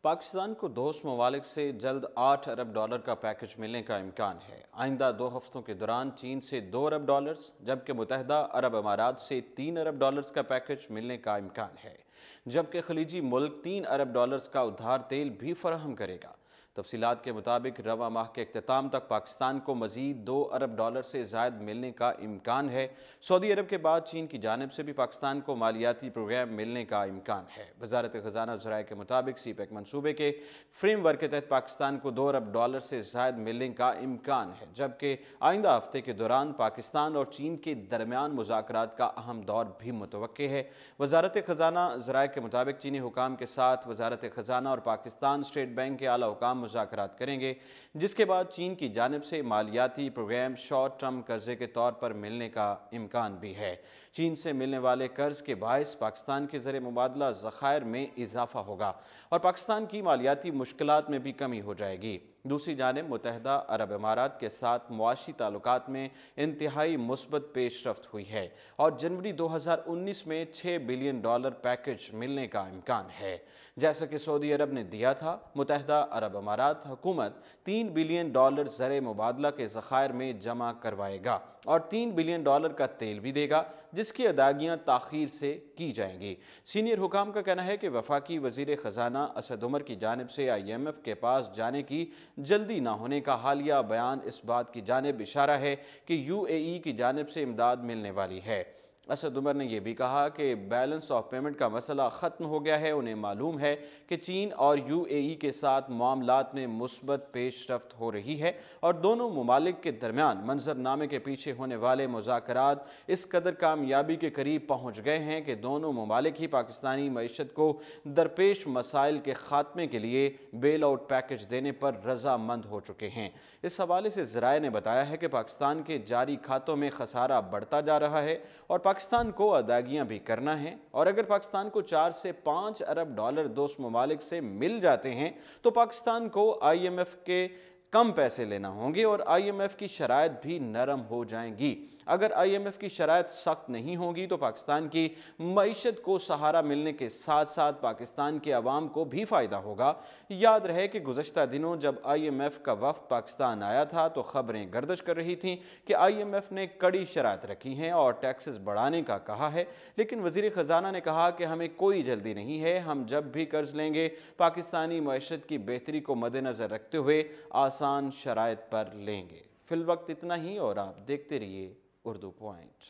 पाकिस्तान को दोस्त ममालिक से जल्द 8 अरब डॉलर का पैकेज मिलने का इम्कान है। आइंदा 2 हफ्तों के दौरान चीन से 2 अरब डॉलर्स जबकि मुत्तहिदा अरब अमारात से 3 अरब डॉलर्स का पैकेज मिलने का इम्कान है, जबकि खलीजी मुल्क 3 अरब डॉलर्स का उधार तेल भी फराहम करेगा। तफसीलात के मुताबिक रवा माह के इख्तिताम तक पाकिस्तान को मजीद 2 अरब डॉलर से ज़ायद मिलने का इम्कान है। सऊदी अरब के बाद चीन की जानिब से भी पाकिस्तान को मालियाती प्रोग्राम मिलने का इम्कान है। वजारत ख़जाना ज़राए के मुताबिक सीपेक मनसूबे के फ्रेम वर्क के तहत पाकिस्तान को 2 अरब डॉलर से ज़ायद मिलने का इम्कान है, जबकि आइंदा हफ्ते के दौरान पाकिस्तान और चीन के दरमियान मुज़ाकरात का अहम दौर भी मुतवक्के है। वजारत ख़जाना ज़राए के मुताबिक चीनी हुकाम के साथ वजारत ख़जाना और पाकिस्तान स्टेट बैंक के आला हुकाम मुज़ाकरात करेंगे, जिसके बाद चीन की जानिब से मालियाती प्रोग्राम शॉर्ट टर्म कर्जे के तौर पर मिलने का इम्कान भी है। चीन से मिलने वाले कर्ज के बायस पाकिस्तान के ज़र मुबादला ज़खायर में इजाफा होगा और पाकिस्तान की मालियाती मुश्किलात में भी कमी हो जाएगी। दूसरी जानिब मुत्तहिदा अरब अमारात के साथ मुआशी ताल्लुकात में इंतहाई मुस्बत पेशरफ्त हुई है और जनवरी 2019 में 6 बिलियन डॉलर पैकेज मिलने का इम्कान है। जैसा कि सऊदी अरब ने दिया था, मुत्तहिदा अरब अमारात हुकूमत 3 बिलियन डॉलर ज़र मुबादला के ज़खायर में जमा करवाएगा और 3 बिलियन डॉलर का तेल भी देगा, जिसकी अदायगियाँ ताख़ीर से की जाएंगी। सीनियर हुकाम का कहना है कि वफाकी वज़ीर ख़जाना असद उमर की जानिब से IMF के पास जाने की जल्दी ना होने का हालिया बयान इस बात की जानिब इशारा है कि UAE की जानिब से इमदाद मिलने वाली है। असद उमर ने यह भी कहा कि बैलेंस ऑफ पेमेंट का मसला ख़त्म हो गया है। उन्हें मालूम है कि चीन और UAE के साथ मामलात में मुस्बत पेशरफ्त हो रही है और दोनों ममालिक के दरमियान मंजरनामे के पीछे होने वाले मुज़ाकरात इस कदर कामयाबी के करीब पहुँच गए हैं कि दोनों ममालिक ही पाकिस्तानी मईशत को दरपेश मसाइल के ख़ात्मे के लिए बेल आउट पैकेज देने पर रजामंद हो चुके हैं। इस हवाले से ज़राए ने बताया है कि पाकिस्तान के जारी खातों में खसारा बढ़ता जा रहा है और पाकिस्तान को अदायगियाँ भी करना है, और अगर पाकिस्तान को 4 से 5 अरब डॉलर दोस्त ममालिक से मिल जाते हैं तो पाकिस्तान को IMF के कम पैसे लेना होंगे और IMF की शराइत भी नरम हो जाएंगी। अगर IMF की शराइत सख्त नहीं होगी तो पाकिस्तान की मईशत को सहारा मिलने के साथ साथ पाकिस्तान के अवाम को भी फ़ायदा होगा। याद रहे कि गुज़श्ता दिनों जब IMF का वफ़द पाकिस्तान आया था तो ख़बरें गर्दिश कर रही थीं कि IMF ने कड़ी शराइत रखी हैं और टैक्सेस बढ़ाने का कहा है, लेकिन वज़ीर ख़जाना ने कहा कि हमें कोई जल्दी नहीं है, हम जब भी कर्ज लेंगे पाकिस्तानी मईशत की बेहतरी को मद्देनज़र रखते हुए आसान शराइत पर लेंगे। फिल वक्त इतना ही और आप देखते रहिए उर्दू पॉइंट।